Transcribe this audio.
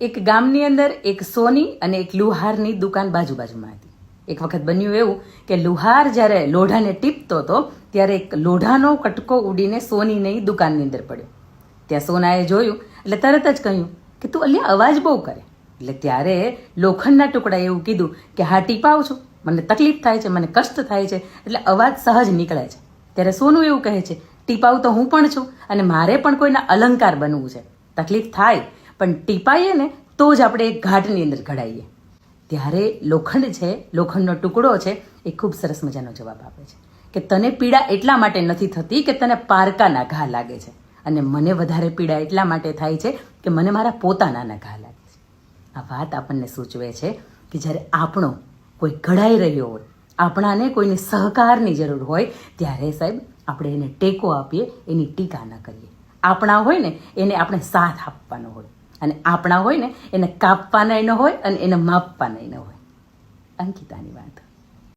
એક ગામની અંદર એક સોની અને એક લુહારની દુકાન બાજુમાં હતી. એક વખત બન્યું એવું કે લુહાર જ્યારે લોઢાને ટીપતો હતો ત્યારે એક લોઢાનો કટકો ઉડીને સોનીની દુકાનની અંદર પડ્યો. ત્યાં સોનાએ જોયું એટલે તરત જ કહ્યું કે તું અલ્યા અવાજ બહુ કરે. એટલે ત્યારે લોખંડના ટુકડાએ એવું કીધું કે હા ટીપાવું છું, મને તકલીફ થાય છે, મને કષ્ટ થાય છે, એટલે અવાજ સહજ નીકળે છે. ત્યારે સોનું એવું કહે છે ટીપાવું તો હું પણ છું અને મારે પણ કોઈના અલંકાર બનવું છે. તકલીફ થાય પણ ટીપાઈએ ને તો જ આપણે એક ઘાટની અંદર ઘડાઈએ. ત્યારે લોખંડ છે, લોખંડનો ટુકડો છે, એ ખૂબ સરસ મજાનો જવાબ આપે છે કે તને પીડા એટલા માટે નથી થતી કે તને પારકાના ઘા લાગે છે, અને મને વધારે પીડા એટલા માટે થાય છે કે મને મારા પોતાનાના ઘા લાગે છે. આ વાત આપણને સૂચવે છે કે જ્યારે આપણો કોઈ ઘડાઈ રહ્યો હોય, આપણાને કોઈની સહકારની જરૂર હોય, ત્યારે સાહેબ આપણે એને ટેકો આપીએ, એની ટીકા ન કરીએ. આપણા હોય ને એને આપણે સાથ આપવાનો હોય, અને આપણા હોય ને એને કાપવાના ન હોય અને એને માપવાના ન હોય. અંકિતાની વાત.